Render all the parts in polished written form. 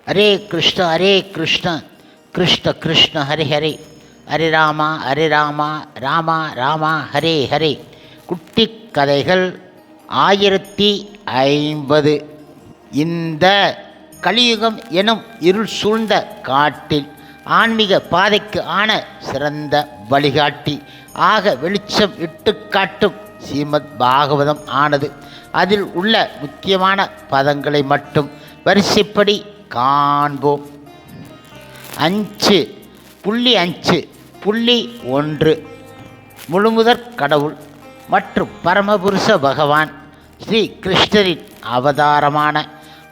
ஹரே கிருஷ்ண கிருஷ்ண கிருஷ்ண ஹரே ஹரே ஹரே ராமா ராமா ராமா ஹரே ஹரே. குட்டி கதைகள் 1050. இந்த கலியுகம் எனும் இருள் சூழ்ந்த காட்டில் ஆன்மீக பாதைக்கு ஆன சிறந்த வழிகாட்டி ஆக வெளிச்சம் இட்டு காட்டும் ஸ்ரீமத் பாகவதம் ஆனது. அதில் உள்ள முக்கியமான பதங்களை மட்டும் வரிசைப்படி காண்போம். 5 புள்ளி 5 புள்ளி 1 முழுமுதற் கடவுள் மற்றும் பரமபுருஷ பகவான் ஸ்ரீ கிருஷ்ணரின் அவதாரமான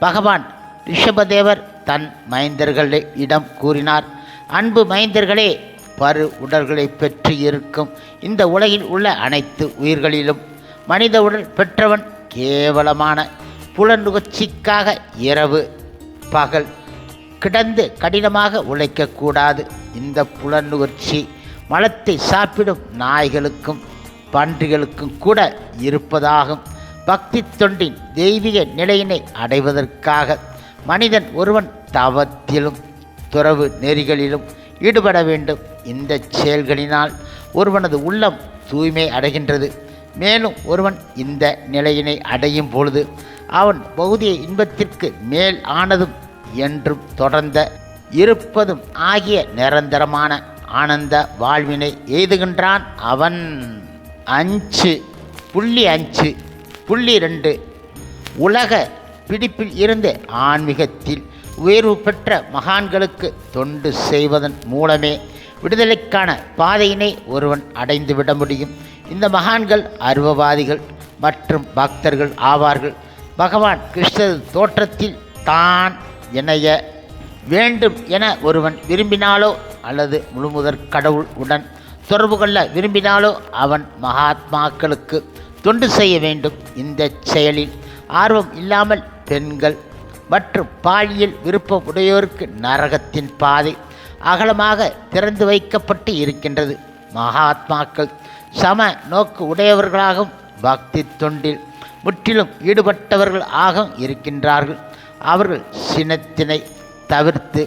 பகவான் ரிஷபதேவர் தன் மைந்தர்களிடம் கூறினார், அன்பு மைந்தர்களே, பரு உடல்களை பெற்று இருக்கும் இந்த உலகில் உள்ள அனைத்து உயிர்களிலும் மனித உடல் பெற்றவன் கேவலமான புலனுகர்ச்சிக்காக இரவு பகல் கிடந்து கடினமாக உழைக்கக்கூடாது. இந்த புலனுகர்ச்சி மலத்தை சாப்பிடும் நாய்களுக்கும் பன்றிகளுக்கும் கூட இருப்பதாகும். பக்தி தொண்டின் தெய்வீக நிலையினை அடைவதற்காக மனிதன் ஒருவன் தவத்திலும் துறவு நெறிகளிலும் ஈடுபட வேண்டும். இந்த செயல்களினால் ஒருவனது உள்ளம் தூய்மை அடைகின்றது. மேலும் ஒருவன் இந்த நிலையினை அடையும் பொழுது அவன் பௌதிக இன்பத்திற்கு மேல் ஆனதும் என்றும் தொடர்ந்த இருப்பதும் ஆகிய நிரந்தரமான ஆனந்த வாழ்வினை எய்துகின்றான் அவன். 5 புள்ளி 5 புள்ளி 2 உலக பிடிப்பில் இருந்து ஆன்மீகத்தில் உயர்வு பெற்ற மகான்களுக்கு தொண்டு செய்வதன் மூலமே விடுதலைக்கான பாதையினை ஒருவன் அடைந்துவிட முடியும். இந்த மகான்கள் அருவவாதிகள் மற்றும் பக்தர்கள் ஆவார்கள். பகவான் கிருஷ்ணர் தோற்றத்தில் தான் இணைய வேண்டும் என ஒருவன் விரும்பினாலோ அல்லது முழுமுதற் கடவுள் உடன் தொடர்பு கொள்ள விரும்பினாலோ அவன் மகாத்மாக்களுக்கு தொண்டு செய்ய வேண்டும். இந்த செயலில் ஆர்வம் இல்லாமல் பெண்கள் மற்றும் பாலியல் விருப்பம் உடையோருக்கு நரகத்தின் பாதை அகலமாக திறந்து வைக்கப்பட்டு இருக்கின்றது. மகாத்மாக்கள் சம நோக்கு உடையவர்களாகவும் பக்தி தொண்டில் முற்றிலும் ஈடுபட்டவர்கள் ஆக இருக்கின்றார்கள். அவர்கள் சினத்தினை தவிர்த்து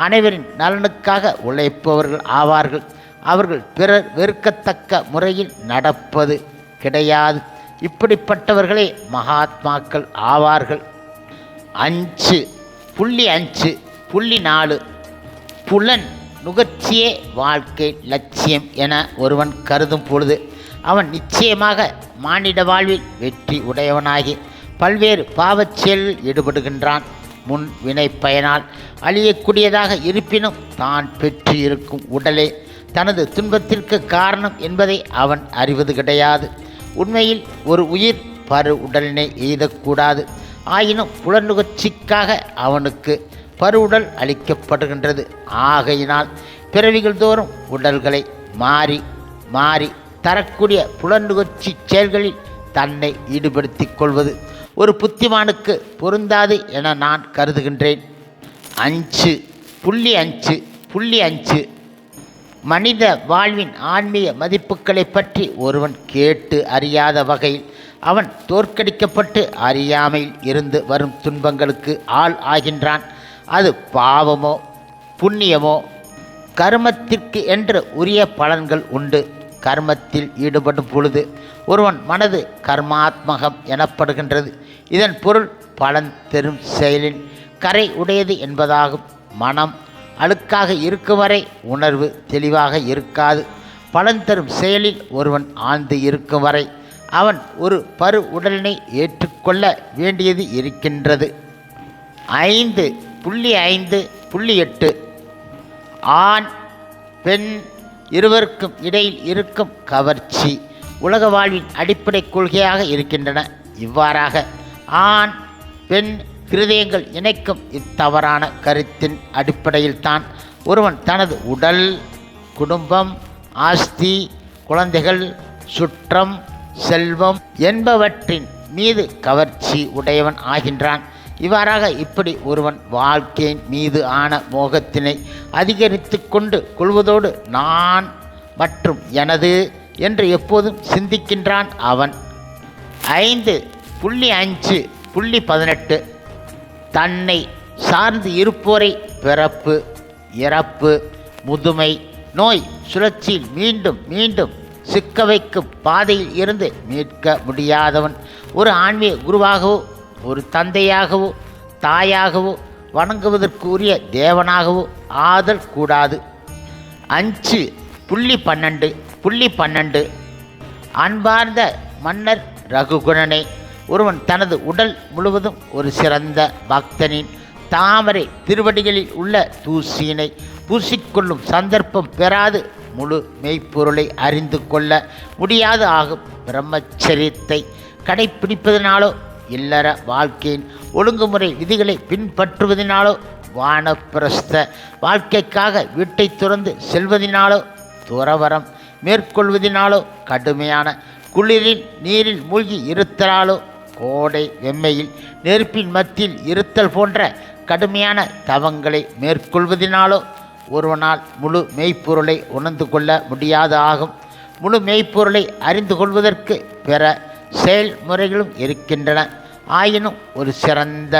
அனைவரின் நலனுக்காக உழைப்பவர்கள் ஆவார்கள். அவர்கள் பிறர் வெறுக்கத்தக்க முறையில் நடப்பது கிடையாது. இப்படிப்பட்டவர்களே மகாத்மாக்கள் ஆவார்கள். 5 புள்ளி 5 புள்ளி 4 புலன் நுகர்ச்சியே வாழ்க்கை லட்சியம் என ஒருவன் கருதும் பொழுது அவன் நிச்சயமாக மானிட வாழ்வில் வெற்றி உடையவனாகி பல்வேறு பாவச் செயலில் ஈடுபடுகின்றான். முன் வினை பயனால் அழியக்கூடியதாக இருப்பினும் தான் பெற்று இருக்கும் உடலே தனது துன்பத்திற்கு காரணம் என்பதை அவன் அறிவது கிடையாது. உண்மையில் ஒரு உயிர் பரு உடலினை எய்தக்கூடாது. ஆயினும் புலனுகர்ச்சிக்காக அவனுக்கு பரு உடல் அளிக்கப்படுகின்றது. ஆகையினால் பிறவிகள் தோறும் உடல்களை மாறி மாறி தரக்கூடிய புலனுகர்ச்சி செயல்களில் தன்னை ஈடுபடுத்திக் கொள்வது ஒரு புத்திமானுக்கு பொருந்தாது என நான் கருதுகின்றேன். 5 புள்ளி 5 புள்ளி 5 மனித வாழ்வின் ஆன்மீக மதிப்புகளை பற்றி ஒருவன் கேட்டு அறியாத வகையில் அவன் தோற்கடிக்கப்பட்டு அறியாமையில் இருந்து வரும் துன்பங்களுக்கு ஆள் ஆகின்றான். அது பாவமோ புண்ணியமோ கர்மத்திற்கு என்று உரிய பலன்கள் உண்டு. கர்மத்தில் ஈடுபடும் பொழுது ஒருவன் மனது கர்மாத்மகம் எனப்படுகின்றது. இதன் பொருள் பலன் தரும் செயலின் கரை உடையது என்பதாகும். மனம் அழுக்காக இருக்கும் வரை உணர்வு தெளிவாக இருக்காது. பலன் தரும் செயலில் ஒருவன் ஆழ்ந்து இருக்கும் வரை அவன் ஒரு பரு உடலினை ஏற்றுக்கொள்ள வேண்டியது இருக்கின்றது. 5 புள்ளி 5 புள்ளி 8 ஆண் பெண் இருவருக்கும் இடையில் இருக்கும் கவர்ச்சி உலக வாழ்வின் அடிப்படை கொள்கையாக இருக்கின்றன. இவ்வாறாக ஆண் பெண் கிருதயங்கள் இணைக்கும் இத்தவறான கருத்தின் அடிப்படையில்தான் ஒருவன் தனது உடல், குடும்பம், ஆஸ்தி, குழந்தைகள், சுற்றம், செல்வம் என்பவற்றின் மீது கவர்ச்சி உடையவன் ஆகின்றான். இவ்வாறாக இப்படி ஒருவன் வாழ்க்கையின் மீது ஆன மோகத்தினை அதிகரித்து கொண்டு கொள்வதோடு நான் மற்றும் எனது என்று எப்போதும் சிந்திக்கின்றான் அவன். 5 புள்ளி 5 புள்ளி 18 தன்னை சார்ந்து இருப்போரை பிறப்பு, இறப்பு, முதுமை, நோய் சுழற்சியில் மீண்டும் மீண்டும் சிக்க வைக்கும் பாதையில் இருந்து மீட்க முடியாதவன் ஒரு ஆன்மீக குருவாகவோ, ஒரு தந்தையாகவோ, தாயாகவோ, வணங்குவதற்கு உரிய தேவனாகவோ ஆதல் கூடாது. 5.12 அன்பார்ந்த மன்னர் ரகுகுணனே, ஒருவன் தனது உடல் முழுவதும் ஒரு சிறந்த பக்தனின் தாமரை திருவடிகளில் உள்ள தூசியினை பூசிக்கொள்ளும் சந்தர்ப்பம் பெறாது முழு மெய்ப்பொருளை அறிந்து கொள்ள முடியாது ஆகும். பிரம்மச்சரியத்தை கடைப்பிடிப்பதனாலோ, இல்லற வாழ்க்கையின் ஒழுங்குமுறை விதிகளை பின்பற்றுவதனாலோ, வானப்பிரஸ்த வாழ்க்கைக்காக வீட்டை துறந்து செல்வதனாலோ, துறவரம் மேற்கொள்வதனாலோ, கடுமையான குளிரில் நீரில் மூழ்கி இருத்தலாலோ, கோடை வெம்மையில் நெருப்பின் மத்தியில் இருத்தல் போன்ற கடுமையான தவங்களை மேற்கொள்வதனாலோ ஒருவனால் முழு மெய்ப்பொருளை உணர்ந்து கொள்ள முடியாது ஆகும். முழு மெய்ப்பொருளை அறிந்து கொள்வதற்கு பிற செயல்முறைகளும் இருக்கின்றன. ஆயினும் ஒரு சிறந்த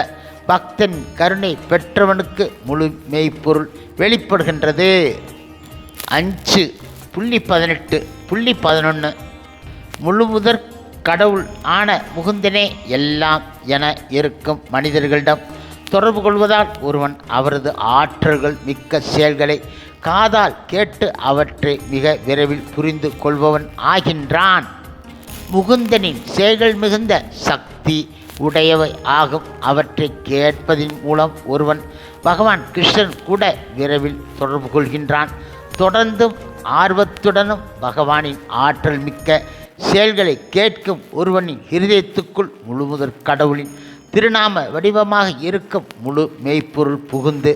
பக்தன் கருணை பெற்றவனுக்கு முழு மெய்ப்பொருள் வெளிப்படுகின்றது. 5.18 முழுமுதற் கடவுள் ஆன முகுந்தனே எல்லாம் என இருக்கும் மனிதர்களிடம் தொடர்பு கொள்வதால் ஒருவன் அவரது ஆற்றல்கள் மிக்க செயல்களை காதால் கேட்டு அவற்றை மிக விரைவில் புரிந்து கொள்பவன் ஆகின்றான். முகுந்தனின் செயல்கள் மிகுந்த சக்தி உடையவை ஆகும். அவற்றை கேட்பதின் மூலம் ஒருவன் பகவான் கிருஷ்ணன் கூட விரைவில் தொடர்பு கொள்கின்றான். தொடர்ந்தும் ஆர்வத்துடனும் பகவானின் ஆற்றல் மிக்க செயல்களை கேட்கும் ஒருவனின் இருதயத்துக்குள் முழுமுதற் கடவுளின் திருநாம வடிவமாக இருக்கும் முழு மெய்ப்பொருள் புகுந்து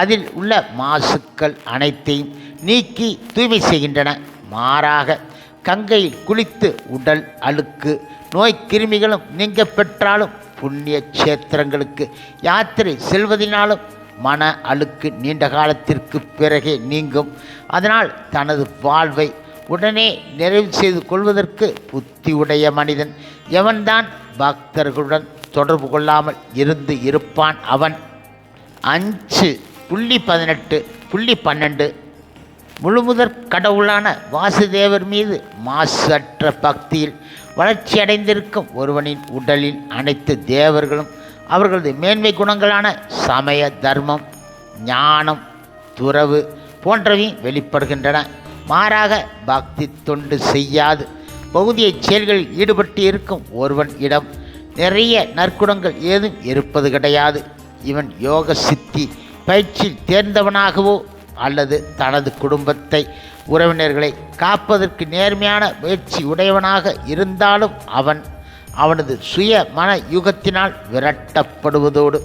அதில் உள்ள மாசுக்கள் அனைத்தையும் நீக்கி தூய்மை செய்கின்றன. மாறாக கங்கையில் குளித்து உடல் அழுக்கு நோய் கிருமிகளும் நீங்க பெற்றாலும், புண்ணிய கஷேத்திரங்களுக்கு யாத்திரை செல்வதனாலும் மன அழுக்கு நீண்ட காலத்திற்கு பிறகே நீங்கும். அதனால் தனது வாழ்வை உடனே நிறைவு செய்து கொள்வதற்கு புத்தியுடைய மனிதன் எவன்தான் பக்தர்களுடன் தொடர்பு கொள்ளாமல் இருப்பான் அவன். 5.18 முழுமுதற் கடவுளான வாசுதேவர் மீது மாசு அற்ற பக்தியில் வளர்ச்சியடைந்திருக்கும் ஒருவனின் உடலில் அனைத்து தேவர்களும் அவர்களது மேன்மை குணங்களான சமய, தர்மம், ஞானம், துறவு போன்றவையும் வெளிப்படுகின்றன. மாறாக பக்தி தொண்டு செய்யாது பௌதிக செயல்களில் ஈடுபட்டு இருக்கும் ஒருவன் இடம் நிறைய நற்குணங்கள் ஏதும் இருப்பது கிடையாது. இவன் யோக சித்தி பயிற்சியில் தேர்ந்தவனாகவோ அல்லது தனது குடும்பத்தை, உறவினர்களை காப்பதற்கு நேர்மையான முயற்சி உடையவனாக இருந்தாலும் அவனது சுய மன யுகத்தினால் விரட்டப்படுவதோடு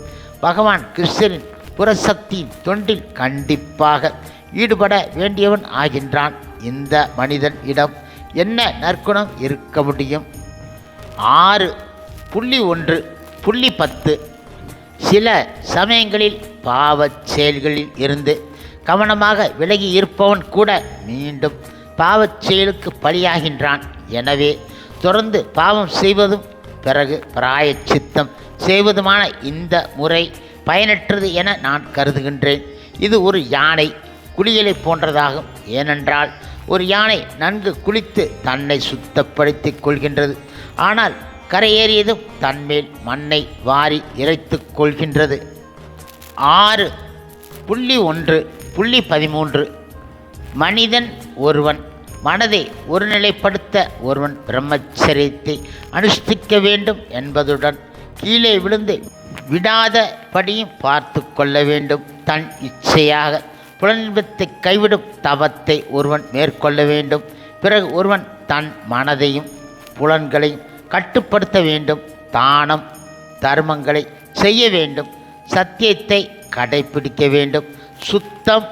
பகவான் கிருஷ்ணரின் புறசக்தியின் தொண்டில் கண்டிப்பாக ஈடுபட வேண்டியவன் ஆகின்றான். இந்த மனிதன் இடம் என்ன நற்குணம் இருக்க முடியும்? 6.1.10 சில சமயங்களில் பாவச் செயல்களில் இருந்து கவனமாக விலகி இருப்பவன் கூட மீண்டும் பாவச் செயலுக்கு பலியாகின்றான். எனவே தொடர்ந்து பாவம் செய்வதும் பிறகு பிராயச்சித்தம் செய்வதுமான இந்த முறை பயனற்றது என நான் கருதுகின்றேன். இது ஒரு யானை குளியலை போன்றதாகும். ஏனென்றால் ஒரு யானை நன்கு குளித்து தன்னை சுத்தப்படுத்தி கொள்கின்றது. ஆனால் கரையேறியதும் தன்மேல் மண்ணை வாரி இறைத்து கொள்கின்றது. 6.1.13 மனிதன் ஒருவன் மனதை ஒருநிலைப்படுத்த ஒருவன் பிரம்மச்சரியத்தை அனுஷ்டிக்க வேண்டும் என்பதுடன் கீழே விழுந்து விடாதபடியும் பார்த்து கொள்ள வேண்டும். தன் இச்சையாக புலனின்பத்தை கைவிடும் தவத்தை ஒருவன் மேற்கொள்ள வேண்டும். பிறகு ஒருவன் தன் மனதையும் புலன்களையும் கட்டுப்படுத்த வேண்டும். தானம், தர்மங்களை செய்ய வேண்டும். சத்தியத்தை கடைப்பிடிக்க வேண்டும். சுத்தம்,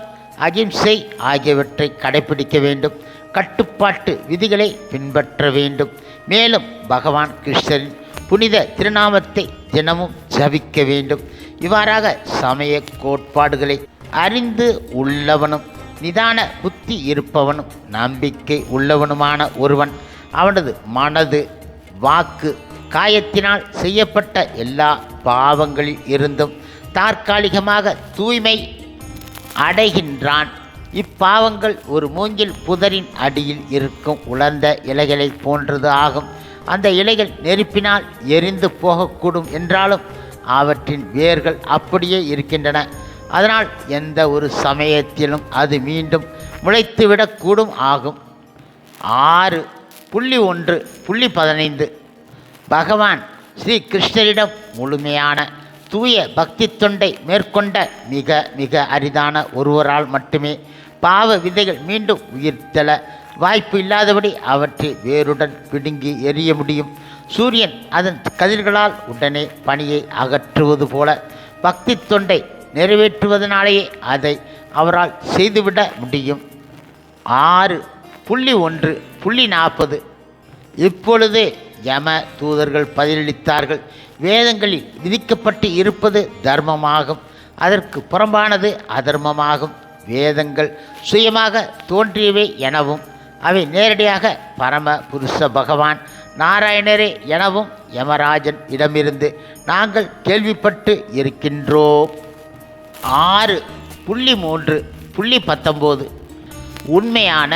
அகிம்சை ஆகியவற்றை கடைப்பிடிக்க வேண்டும். கட்டுப்பாட்டு விதிகளை பின்பற்ற வேண்டும். மேலும் பகவான் கிருஷ்ணரின் புனித திருநாமத்தை தினமும் ஜபிக்க வேண்டும். இவ்வாறாக சமய கோட்பாடுகளை அறிந்து உள்ளவனும் நிதான புத்தி இருப்பவனும் நம்பிக்கை உள்ளவனுமான ஒருவன் அவனது மனது, வாக்கு, காயத்தினால் செய்யப்பட்ட எல்லா பாவங்களில் இருந்தும் தற்காலிகமாக தூய்மை அடைகின்றான். இப்பாவங்கள் ஒரு மூங்கில் புதரின் அடியில் இருக்கும் உலர்ந்த இலைகளை போன்றது ஆகும். அந்த இலைகள் நெருப்பினால் எரிந்து போகக்கூடும் என்றாலும் அவற்றின் வேர்கள் அப்படியே இருக்கின்றன. அதனால் எந்த ஒரு சமயத்திலும் அது மீண்டும் முளைத்துவிடக்கூடும் ஆகும். 6.1.15 பகவான் ஸ்ரீ கிருஷ்ணரிடம் முழுமையான தூய பக்தி தொண்டை மேற்கொண்ட மிக மிக அரிதான ஒருவரால் மட்டுமே பாவ விதைகள் மீண்டும் உயிர்த்தெழ வாய்ப்பு இல்லாதபடி அவற்றை வேருடன் பிடுங்கி எறிய முடியும். சூரியன் அதன் கதிர்களால் உடனே பனியை அகற்றுவது போல பக்தி தொண்டை நிறைவேற்றுவதனாலேயே அதை அவரால் செய்துவிட முடியும். 6.1.40 இப்பொழுதே யம தூதர்கள் பதிலளித்தார்கள். வேதங்களில் விதிக்கப்பட்டு இருப்பது தர்மமாகும், அதற்கு புறம்பானது அதர்மமாகும். வேதங்கள் சுயமாக தோன்றியவை எனவும் அவை நேரடியாக பரம புருஷ பகவான் நாராயணரே எனவும் யமராஜன் இடமிருந்து நாங்கள் கேள்விப்பட்டு இருக்கின்றோம். 6.3.19 உண்மையான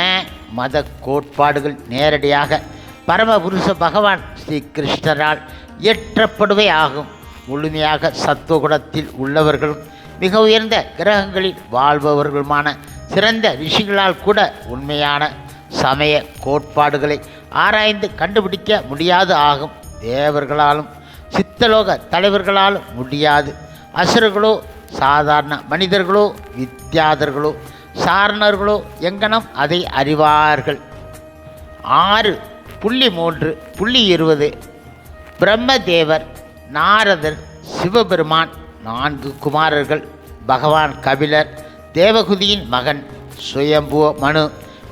மத கோட்பாடுகள் நேரடியாக பரமபுருஷ பகவான் ஸ்ரீ கிருஷ்ணரால் இயற்றப்படுவை ஆகும். முழுமையாக சத்துவகுணத்தில் உள்ளவர்களும் மிக உயர்ந்த கிரகங்களில் வாழ்பவர்களுமான சிறந்த ரிஷிகளால் கூட உண்மையான சமய கோட்பாடுகளை ஆராய்ந்து கண்டுபிடிக்க முடியாது ஆகும். தேவர்களாலும் சித்தலோக தலைவர்களாலும் முடியாது. அசுரர்களோ சாதாரண மனிதர்களோ வித்யாதர்களோ சாரணர்களோ எங்கனம் அதை அறிவார்கள். 6.3.20 பிரம்மதேவர், நாரதர், சிவபெருமான், 4 குமாரர்கள், பகவான் கபிலர், தேவகுதியின் மகன் சுயம்புவ மனு,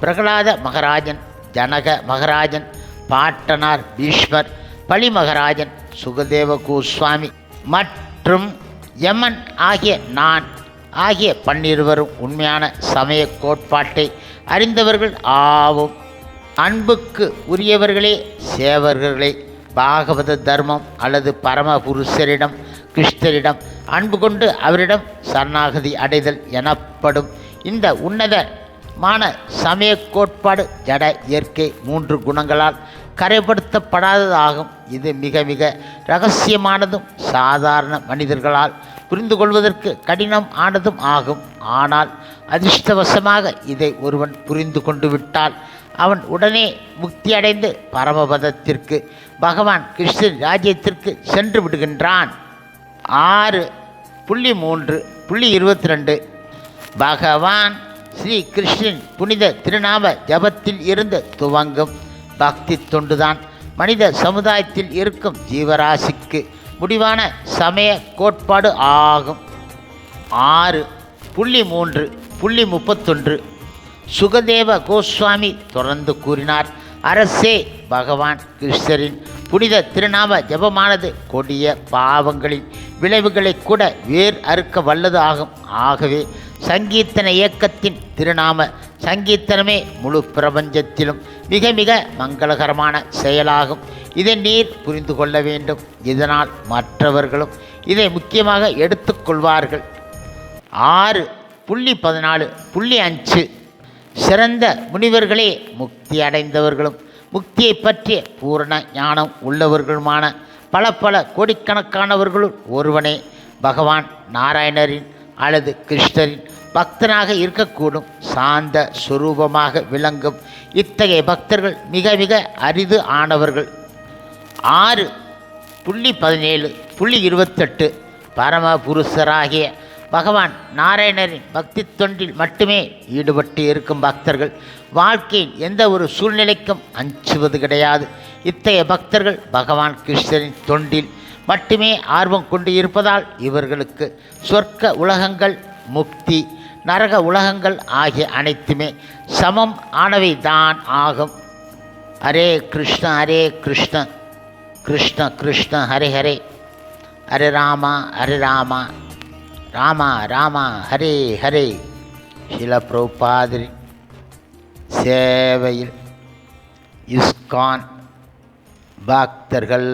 பிரகலாத மகராஜன், ஜனக மகராஜன், பாட்டனார் பீஷ்மர், பலி மகராஜன், சுகதேவ கோஸ்வாமி மற்றும் யமன் ஆகிய நான் ஆகிய 12 உண்மையான சமய கோட்பாட்டை அறிந்தவர்கள் ஆவும். அன்புக்கு உரியவர்களே சேவர்களே பாகவத தர்மம் அல்லது பரமபுருஷரிடம் கிருஷ்ணரிடம் அன்பு கொண்டு அவரிடம் சரணாகதி அடைதல் எனப்படும் இந்த உன்னதமான சமய கோட்பாடு ஜட இயற்கை 3 குணங்களால் கரைப்படுத்தப்படாததாகும். இது மிக மிக இரகசியமானதும் சாதாரண மனிதர்களால் புரிந்து கொள்வதற்கு கடினம் ஆனதும் ஆகும். ஆனால் அதிர்ஷ்டவசமாக இதை ஒருவன் புரிந்து கொண்டு விட்டால் அவன் உடனே முக்தி அடைந்து பரமபதத்திற்கு பகவான் கிருஷ்ணன் ராஜ்யத்திற்கு சென்று விடுகின்றான். 6.3.22 பகவான் ஸ்ரீ கிருஷ்ணன் புனித திருநாம ஜபத்தில் இருந்து துவங்கும் பக்தி தொண்டுதான் மனித சமுதாயத்தில் இருக்கும் ஜீவராசிக்கு முடிவான சமய கோட்பாடு ஆகும். 6.3.31 சுகதேவ கோஸ்வாமி தொடர்ந்து கூறினார், அரசே, பகவான் கிருஷ்ணரின் புனித திருநாம ஜபமானது கொடிய பாவங்களின் விளைவுகளை கூட வேர் அறுக்க வல்லது ஆகும். ஆகவே சங்கீர்த்தன இயக்கத்தின் திருநாம சங்கீர்த்தனமே முழு பிரபஞ்சத்திலும் மிக மிக மங்களகரமான செயலாகும். இதை நீர் புரிந்து கொள்ள வேண்டும். இதனால் மற்றவர்களும் இதை முக்கியமாக எடுத்துக்கொள்வார்கள். 6.14.5 சிறந்த முனிவர்களே முக்தி அடைந்தவர்களும் முக்தியை பற்றிய பூரண ஞானம் உள்ளவர்களுமான பல பல கோடிக்கணக்கானவர்களுள் ஒருவனே பகவான் நாராயணரின் அல்லது கிருஷ்ணரின் பக்தனாக இருக்கக்கூடும். சாந்த சுரூபமாக விளங்கும் இத்தகைய பக்தர்கள் மிக மிக அரிது ஆனவர்கள். 6.17.28 பரமபுருஷராகிய பகவான் நாராயணரின் பக்தி தொண்டில் மட்டுமே ஈடுபட்டு இருக்கும் பக்தர்கள் வாழ்க்கையின் எந்த ஒரு சூழ்நிலைக்கும் அஞ்சுவது கிடையாது. இத்தகைய பக்தர்கள் பகவான் கிருஷ்ணரின் தொண்டில் மட்டுமே ஆர்வம் கொண்டு இருப்பதால் இவர்களுக்கு சொர்க்க உலகங்கள், முக்தி, நரக உலகங்கள் ஆகிய அனைத்துமே சமம் ஆனவை தான் ஆகும். ஹரே கிருஷ்ண ஹரே கிருஷ்ண கிருஷ்ண கிருஷ்ண ஹரே ஹரே, ஹரே ராமா ஹரே ராமா, ராமா ராமா ஹரே ஹரே. ஸ்ரீல பிரபுபாதரின் சேவையில் இஸ்கான் பக்தர்கள்